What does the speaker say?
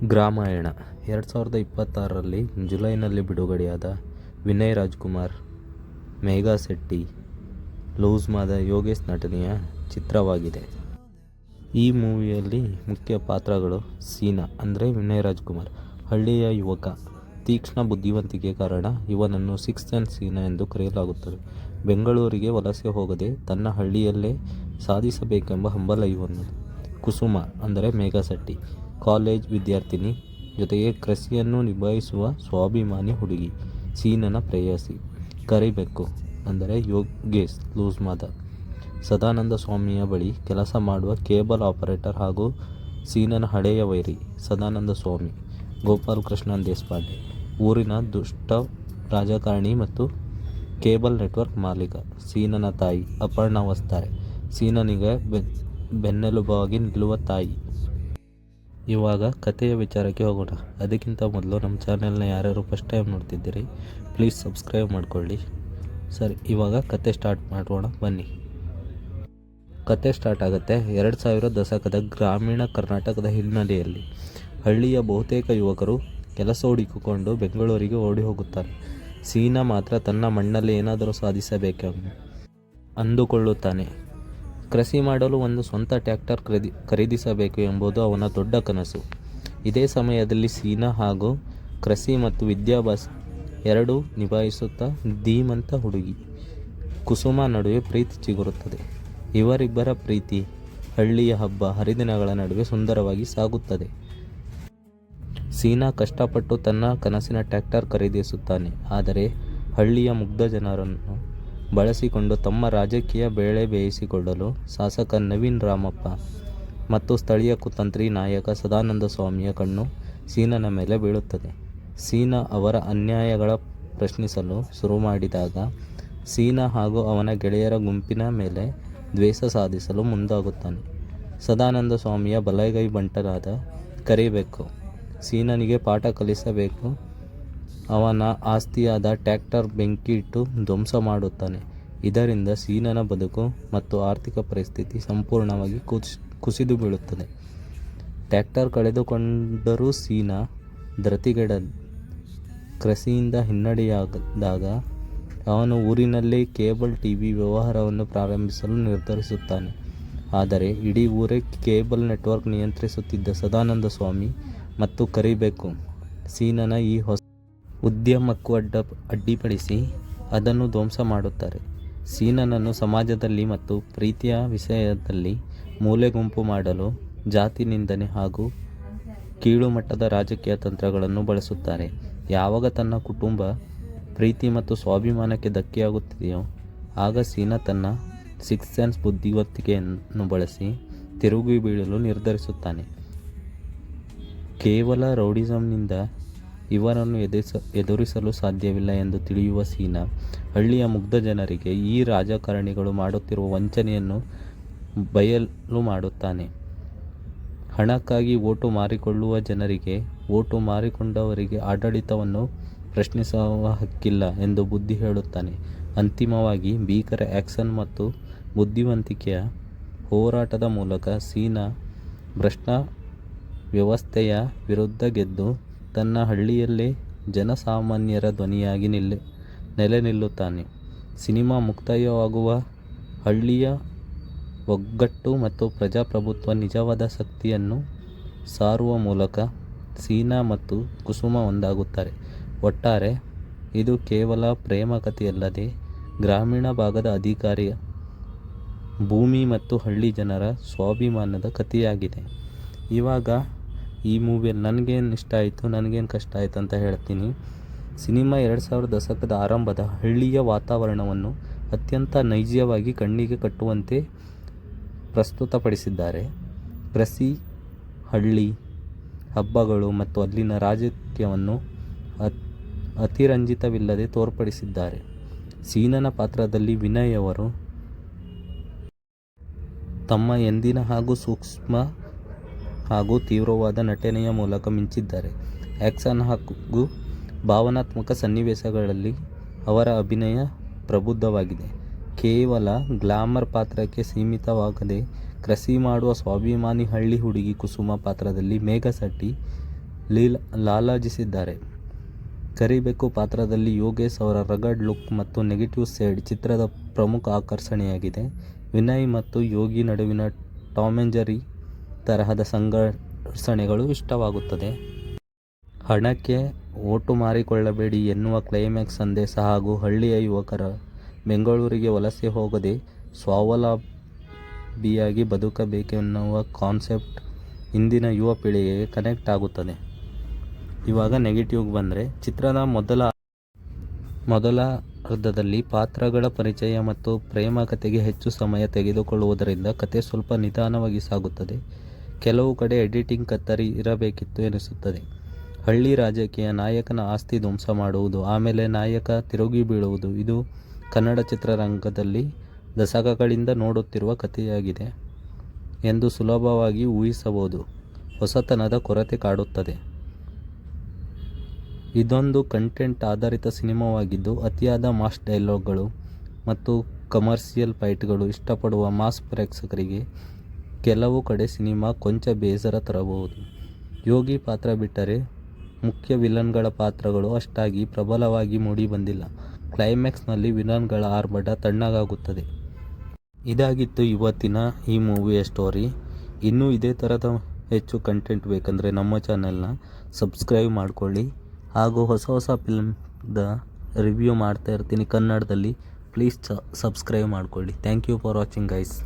ಗ್ರಾಮಾಯಣ 2026ರಲ್ಲಿ ಜುಲೈನಲ್ಲಿ ಬಿಡುಗಡೆಯಾದ ವಿನಯ್ ರಾಜ್ಕುಮಾರ್, ಮೇಘಾ ಶೆಟ್ಟಿ, ಲೂಸ್ ಮಾದ ಯೋಗೇಶ್ ನಟನೆಯ ಚಿತ್ರವಾಗಿದೆ. ಈ ಮೂವಿಯಲ್ಲಿ ಮುಖ್ಯ ಪಾತ್ರಗಳು ಸೀನಾ ಅಂದರೆ ವಿನಯ್ ರಾಜ್ಕುಮಾರ್, ಹಳ್ಳಿಯ ಯುವಕ. ತೀಕ್ಷ್ಣ ಬುದ್ಧಿವಂತಿಕೆ ಕಾರಣ ಇವನನ್ನು ಸಿಕ್ಸ್ ಸೆನ್ಸ್ ಸೀನಾ ಎಂದು ಕರೆಯಲಾಗುತ್ತದೆ. ಬೆಂಗಳೂರಿಗೆ ವಲಸೆ ಹೋಗದೆ ತನ್ನ ಹಳ್ಳಿಯಲ್ಲೇ ಸಾಧಿಸಬೇಕೆಂಬ ಹಂಬಲ ಇವನದು. ಕುಸುಮ ಅಂದರೆ ಮೇಘಾ ಶೆಟ್ಟಿ, ಕಾಲೇಜ್ ವಿದ್ಯಾರ್ಥಿನಿ, ಜೊತೆಗೆ ಕೃಷಿಯನ್ನು ನಿಭಾಯಿಸುವ ಸ್ವಾಭಿಮಾನಿ ಹುಡುಗಿ, ಸೀನನ ಪ್ರೇಯಸಿ. ಕರಿಬೆಕ್ಕು ಅಂದರೆ ಯೋಗೇಶ್ ಲೂಸ್ ಮಾದ, ಸದಾನಂದ ಸ್ವಾಮಿಯ ಬಳಿ ಕೆಲಸ ಮಾಡುವ ಕೇಬಲ್ ಆಪರೇಟರ್ ಹಾಗೂ ಸೀನನ ಹಳೆಯ ವೈರಿ. ಸದಾನಂದ ಸ್ವಾಮಿ ಗೋಪಾಲ್ ಕೃಷ್ಣ ದೇಶಪಾಂಡೆ, ಊರಿನ ದುಷ್ಟ ರಾಜಕಾರಣಿ ಮತ್ತು ಕೇಬಲ್ ನೆಟ್ವರ್ಕ್ ಮಾಲೀಕ. ಸೀನನ ತಾಯಿ ಅಪರ್ಣಾ ವಸ್ತಾರೆ, ಸೀನನಿಗೆ ಬೆನ್ನೆಲುಬಾಗಿ ನಿಲ್ಲುವ ತಾಯಿ. ಇವಾಗ ಕಥೆಯ ವಿಚಾರಕ್ಕೆ ಹೋಗೋಣ. ಅದಕ್ಕಿಂತ ಮೊದಲು ನಮ್ಮ ಚಾನೆಲ್ನ ಯಾರ್ಯಾರು ಫಸ್ಟ್ ಟೈಮ್ ನೋಡ್ತಿದ್ದೀರಿ ಪ್ಲೀಸ್ ಸಬ್ಸ್ಕ್ರೈಬ್ ಮಾಡ್ಕೊಳ್ಳಿ. ಸರಿ, ಇವಾಗ ಕತೆ ಸ್ಟಾರ್ಟ್ ಮಾಡೋಣ ಬನ್ನಿ. ಕತೆ ಸ್ಟಾರ್ಟ್ ಆಗುತ್ತೆ 2000 ದಶಕದ ಗ್ರಾಮೀಣ ಕರ್ನಾಟಕದ ಹಿನ್ನೆಲೆಯಲ್ಲಿ. ಹಳ್ಳಿಯ ಬಹುತೇಕ ಯುವಕರು ಕೆಲಸ ಹುಡುಕಿಕೊಂಡು ಬೆಂಗಳೂರಿಗೆ ಓಡಿ ಹೋಗುತ್ತಾರೆ. ಸೀನಾ ಮಾತ್ರ ತನ್ನ ಮಣ್ಣಲ್ಲಿ ಏನಾದರೂ ಸಾಧಿಸಬೇಕೆಂದು ಅಂದುಕೊಳ್ಳುತ್ತಾನೆ. ಕೃಷಿ ಮಾಡಲು ಒಂದು ಸ್ವಂತ ಟ್ರ್ಯಾಕ್ಟರ್ ಖರೀದಿಸಬೇಕು ಎಂಬುದು ಅವನ ದೊಡ್ಡ ಕನಸು. ಇದೇ ಸಮಯದಲ್ಲಿ ಸೀನಾ ಹಾಗೂ ಕೃಷಿ ಮತ್ತು ವಿದ್ಯಾಭ್ಯಾಸ ಎರಡೂ ನಿಭಾಯಿಸುತ್ತಾ ಧೀಮಂತ ಹುಡುಗಿ ಕುಸುಮ ನಡುವೆ ಪ್ರೀತಿ ಚಿಗುರುತ್ತದೆ. ಇವರಿಬ್ಬರ ಪ್ರೀತಿ ಹಳ್ಳಿಯ ಹಬ್ಬ ಹರಿದಿನಗಳ ನಡುವೆ ಸುಂದರವಾಗಿ ಸಾಗುತ್ತದೆ. ಸೀನಾ ಕಷ್ಟಪಟ್ಟು ತನ್ನ ಕನಸಿನ ಟ್ರ್ಯಾಕ್ಟರ್ ಖರೀದಿಸುತ್ತಾನೆ. ಆದರೆ ಹಳ್ಳಿಯ ಮುಗ್ಧ ಜನರನ್ನು ಬಳಸಿಕೊಂಡು ತಮ್ಮ ರಾಜಕೀಯ ಬೇಳೆ ಬೇಯಿಸಿಕೊಳ್ಳಲು ಶಾಸಕ ನವೀನ್ ರಾಮಪ್ಪ ಮತ್ತು ಸ್ಥಳೀಯ ಕುತಂತ್ರಿ ನಾಯಕ ಸದಾನಂದ ಸ್ವಾಮಿಯ ಕಣ್ಣು ಸೀನನ ಮೇಲೆ ಬೀಳುತ್ತದೆ. ಸೀನಾ ಅವರ ಅನ್ಯಾಯಗಳ ಪ್ರಶ್ನಿಸಲು ಶುರು ಮಾಡಿದಾಗ ಸೀನಾ ಹಾಗೂ ಅವನ ಗೆಳೆಯರ ಗುಂಪಿನ ಮೇಲೆ ದ್ವೇಷ ಸಾಧಿಸಲು ಮುಂದಾಗುತ್ತಾನೆ. ಸದಾನಂದ ಸ್ವಾಮಿಯ ಬಲಗೈ ಬಂಟನಾದ ಕರಿಬೆಕ್ಕು ಸೀನನಿಗೆ ಪಾಠ ಕಲಿಸಬೇಕು. ಅವನ ಆಸ್ತಿಯಾದ ಟ್ರ್ಯಾಕ್ಟರ್ ಬೆಂಕಿ ಇಟ್ಟು ಧ್ವಂಸ ಮಾಡುತ್ತಾನೆ. ಇದರಿಂದ ಸೀನನ ಬದುಕು ಮತ್ತು ಆರ್ಥಿಕ ಪರಿಸ್ಥಿತಿ ಸಂಪೂರ್ಣವಾಗಿ ಕುಸಿದು ಬೀಳುತ್ತದೆ. ಟ್ರ್ಯಾಕ್ಟರ್ ಕಳೆದುಕೊಂಡರೂ ಸೀನಾ ಧೃತಿಗೆಡ ಕೃಷಿಯಿಂದ ಹಿನ್ನಡೆಯಾದಾಗ ಅವನು ಊರಿನಲ್ಲೇ ಕೇಬಲ್ ಟಿವಿ ವ್ಯವಹಾರವನ್ನು ಪ್ರಾರಂಭಿಸಲು ನಿರ್ಧರಿಸುತ್ತಾನೆ. ಆದರೆ ಇಡೀ ಊರೇ ಕೇಬಲ್ ನೆಟ್ವರ್ಕ್ ನಿಯಂತ್ರಿಸುತ್ತಿದ್ದ ಸದಾನಂದ ಸ್ವಾಮಿ ಮತ್ತು ಕರಿಬೆಕ್ಕು ಸೀನನ ಈ ಹೊಸ ಉದ್ಯಮಕ್ಕೂ ಅಡ್ಡಿಪಡಿಸಿ ಅದನ್ನು ಧ್ವಂಸ ಮಾಡುತ್ತಾರೆ. ಸೀನನನ್ನು ಸಮಾಜದಲ್ಲಿ ಮತ್ತು ಪ್ರೀತಿಯ ವಿಷಯದಲ್ಲಿ ಮೂಲೆಗುಂಪು ಮಾಡಲು ಜಾತಿ ನಿಂದನೆ ಹಾಗೂ ಕೀಳುಮಟ್ಟದ ರಾಜಕೀಯ ತಂತ್ರಗಳನ್ನು ಬಳಸುತ್ತಾರೆ. ಯಾವಾಗ ತನ್ನ ಕುಟುಂಬ, ಪ್ರೀತಿ ಮತ್ತು ಸ್ವಾಭಿಮಾನಕ್ಕೆ ಧಕ್ಕೆಯಾಗುತ್ತಿದೆಯೋ ಆಗ ಸೀನಾ ತನ್ನ ಸಿಕ್ಸ್ ಸೆನ್ಸ್ ಬುದ್ಧಿವಂತಿಕೆಯನ್ನು ಬಳಸಿ ತಿರುಗಿ ಬೀಳಲು ನಿರ್ಧರಿಸುತ್ತಾನೆ. ಕೇವಲ ರೌಡಿಸಂನಿಂದ ಇವರನ್ನು ಎದುರಿಸಲು ಸಾಧ್ಯವಿಲ್ಲ ಎಂದು ತಿಳಿಯುವ ಸೀನಾ ಹಳ್ಳಿಯ ಮುಗ್ಧ ಜನರಿಗೆ ಈ ರಾಜಕಾರಣಿಗಳು ಮಾಡುತ್ತಿರುವ ವಂಚನೆಯನ್ನು ಬಯಲು ಮಾಡುತ್ತಾನೆ. ಹಣಕ್ಕಾಗಿ ಓಟು ಮಾರಿಕೊಳ್ಳುವ ಜನರಿಗೆ ಓಟು ಮಾರಿಕೊಂಡವರಿಗೆ ಆಡಳಿತವನ್ನು ಪ್ರಶ್ನಿಸುವ ಹಕ್ಕಿಲ್ಲ ಎಂದು ಬುದ್ಧಿ ಹೇಳುತ್ತಾನೆ. ಅಂತಿಮವಾಗಿ ಭೀಕರ ಆ್ಯಕ್ಷನ್ ಮತ್ತು ಬುದ್ಧಿವಂತಿಕೆಯ ಹೋರಾಟದ ಮೂಲಕ ಸೀನಾ ಭ್ರಷ್ಟ ವ್ಯವಸ್ಥೆಯ ವಿರುದ್ಧ ಗೆದ್ದು ತನ್ನ ಹಳ್ಳಿಯಲ್ಲೇ ಜನಸಾಮಾನ್ಯರ ಧ್ವನಿಯಾಗಿ ನೆಲೆ ನಿಲ್ಲುತ್ತಾನೆ. ಸಿನಿಮಾ ಮುಕ್ತಾಯವಾಗುವ ಹಳ್ಳಿಯ ಒಗ್ಗಟ್ಟು ಮತ್ತು ಪ್ರಜಾಪ್ರಭುತ್ವ ನಿಜವಾದ ಶಕ್ತಿಯನ್ನು ಸಾರುವ ಮೂಲಕ ಸೀನಾ ಮತ್ತು ಕುಸುಮ ಒಂದಾಗುತ್ತಾರೆ. ಒಟ್ಟಾರೆ ಇದು ಕೇವಲ ಪ್ರೇಮ ಕಥೆಯಲ್ಲದೆ ಗ್ರಾಮೀಣ ಭಾಗದ ಅಧಿಕಾರಿಯ ಭೂಮಿ ಮತ್ತು ಹಳ್ಳಿ ಜನರ ಸ್ವಾಭಿಮಾನದ ಕಥೆಯಾಗಿದೆ. ಇವಾಗ ಈ ಮೂವಿಯಲ್ಲಿ ನನಗೇನು ಇಷ್ಟ ಆಯಿತು, ನನಗೇನು ಕಷ್ಟ ಆಯಿತು ಅಂತ ಹೇಳ್ತೀನಿ. ಸಿನಿಮಾ 2000 ದಶಕದ ಆರಂಭದ ಹಳ್ಳಿಯ ವಾತಾವರಣವನ್ನು ಅತ್ಯಂತ ನೈಜವಾಗಿ ಕಣ್ಣಿಗೆ ಕಟ್ಟುವಂತೆ ಪ್ರಸ್ತುತಪಡಿಸಿದ್ದಾರೆ. ಕೃಷಿ, ಹಳ್ಳಿ ಹಬ್ಬಗಳು ಮತ್ತು ಅಲ್ಲಿನ ರಾಜಕೀಯವನ್ನು ಅತಿರಂಜಿತವಿಲ್ಲದೆ ತೋರ್ಪಡಿಸಿದ್ದಾರೆ. ಸೀನನ ಪಾತ್ರದಲ್ಲಿ ವಿನಯ್ ಅವರು ತಮ್ಮ ಎಂದಿನ ಹಾಗೂ ಸೂಕ್ಷ್ಮ ಹಾಗೂ ತೀವ್ರವಾದ ನಟನೆಯ ಮೂಲಕ ಮಿಂಚಿದ್ದಾರೆ. ಆ್ಯಕ್ಷನ್ ಹಾಗೂ ಭಾವನಾತ್ಮಕ ಸನ್ನಿವೇಶಗಳಲ್ಲಿ ಅವರ ಅಭಿನಯ ಪ್ರಬುದ್ಧವಾಗಿದೆ. ಕೇವಲ ಗ್ಲಾಮರ್ ಪಾತ್ರಕ್ಕೆ ಸೀಮಿತವಾಗದೆ ಕೃಷಿ ಮಾಡುವ ಸ್ವಾಭಿಮಾನಿ ಹಳ್ಳಿ ಹುಡುಗಿ ಕುಸುಮ ಪಾತ್ರದಲ್ಲಿ ಮೇಘಾ ಶೆಟ್ಟಿ ಲಾಲಾಜಿಸಿದ್ದಾರೆ. ಕರಿಬೆಕ್ಕು ಪಾತ್ರದಲ್ಲಿ ಯೋಗೇಶ್ ಅವರ ರಗಡ್ ಲುಕ್ ಮತ್ತು ನೆಗೆಟಿವ್ ಸೈಡ್ ಚಿತ್ರದ ಪ್ರಮುಖ ಆಕರ್ಷಣೆಯಾಗಿದೆ. ವಿನಯ್ ಮತ್ತು ಯೋಗಿ ನಡುವಿನ ಟಾಮ್ ಅಂಡ್ ಜೆರ್ರಿ ತರಹದ ಸಂಘರ್ಷಣೆಗಳು ಇಷ್ಟವಾಗುತ್ತದೆ. ಹಣಕ್ಕೆ ಓಟು ಮಾರಿಕೊಳ್ಳಬೇಡಿ ಎನ್ನುವ ಕ್ಲೈಮ್ಯಾಕ್ಸ್ ಸಂದೇಶ ಹಾಗೂ ಹಳ್ಳಿಯ ಯುವಕರು ಬೆಂಗಳೂರಿಗೆ ವಲಸೆ ಹೋಗದೆ ಸ್ವಾವಲಂಬಿಯಾಗಿ ಬದುಕಬೇಕೆನ್ನುವ ಕಾನ್ಸೆಪ್ಟ್ ಇಂದಿನ ಯುವ ಪೀಳಿಗೆಗೆ ಕನೆಕ್ಟ್ ಆಗುತ್ತದೆ. ಇವಾಗ ನೆಗೆಟಿವ್ಗೆ ಬಂದರೆ, ಚಿತ್ರದ ಮೊದಲ ಅರ್ಧದಲ್ಲಿ ಪಾತ್ರಗಳ ಪರಿಚಯ ಮತ್ತು ಪ್ರೇಮ ಕಥೆಗೆ ಹೆಚ್ಚು ಸಮಯ ತೆಗೆದುಕೊಳ್ಳುವುದರಿಂದ ಕತೆ ಸ್ವಲ್ಪ ನಿಧಾನವಾಗಿ ಸಾಗುತ್ತದೆ. ಕೆಲವು ಕಡೆ ಎಡಿಟಿಂಗ್ ಕತ್ತರಿ ಇರಬೇಕಿತ್ತು ಎನಿಸುತ್ತದೆ. ಹಳ್ಳಿ ರಾಜಕೀಯ, ನಾಯಕನ ಆಸ್ತಿ ಧ್ವಂಸ ಮಾಡುವುದು, ಆಮೇಲೆ ನಾಯಕ ತಿರುಗಿ ಬೀಳುವುದು ಇದು ಕನ್ನಡ ಚಿತ್ರರಂಗದಲ್ಲಿ ದಶಕಗಳಿಂದ ನೋಡುತ್ತಿರುವ ಕಥೆಯಾಗಿದೆ ಎಂದು ಸುಲಭವಾಗಿ ಊಹಿಸಬಹುದು. ಹೊಸತನದ ಕೊರತೆ ಕಾಡುತ್ತದೆ. ಇದೊಂದು ಕಂಟೆಂಟ್ ಆಧಾರಿತ ಸಿನಿಮಾವಾಗಿದ್ದು, ಅತಿಯಾದ ಮಾಸ್ ಡೈಲಾಗ್ಗಳು ಮತ್ತು ಕಮರ್ಷಿಯಲ್ ಫೈಟ್ಗಳು ಇಷ್ಟಪಡುವ ಮಾಸ್ ಪ್ರೇಕ್ಷಕರಿಗೆ ಕೆಲವು ಕಡೆ ಸಿನಿಮಾ ಕೊಂಚ ಬೇಸರ ತರಬಹುದು. ಯೋಗಿ ಪಾತ್ರ ಬಿಟ್ಟರೆ ಮುಖ್ಯ ವಿಲನ್ಗಳ ಪಾತ್ರಗಳು ಅಷ್ಟಾಗಿ ಪ್ರಬಲವಾಗಿ ಮೂಡಿಬಂದಿಲ್ಲ. ಕ್ಲೈಮ್ಯಾಕ್ಸ್ನಲ್ಲಿ ವಿಲನ್ಗಳ ಆರ್ಭಟ ತಣ್ಣಗಾಗುತ್ತದೆ. ಇದಾಗಿತ್ತು ಇವತ್ತಿನ ಈ ಮೂವಿಯ ಸ್ಟೋರಿ. ಇನ್ನೂ ಇದೇ ಥರದ ಹೆಚ್ಚು ಕಂಟೆಂಟ್ ಬೇಕಂದರೆ ನಮ್ಮ ಚಾನೆಲ್ನ ಸಬ್ಸ್ಕ್ರೈಬ್ ಮಾಡ್ಕೊಳ್ಳಿ. ಹಾಗೂ ಹೊಸ ಫಿಲ್ಮ್ದ ರಿವ್ಯೂ ಮಾಡ್ತಾ ಇರ್ತೀನಿ ಕನ್ನಡದಲ್ಲಿ. ಪ್ಲೀಸ್ ಸಬ್ಸ್ಕ್ರೈಬ್ ಮಾಡ್ಕೊಳ್ಳಿ. Thank you for watching guys.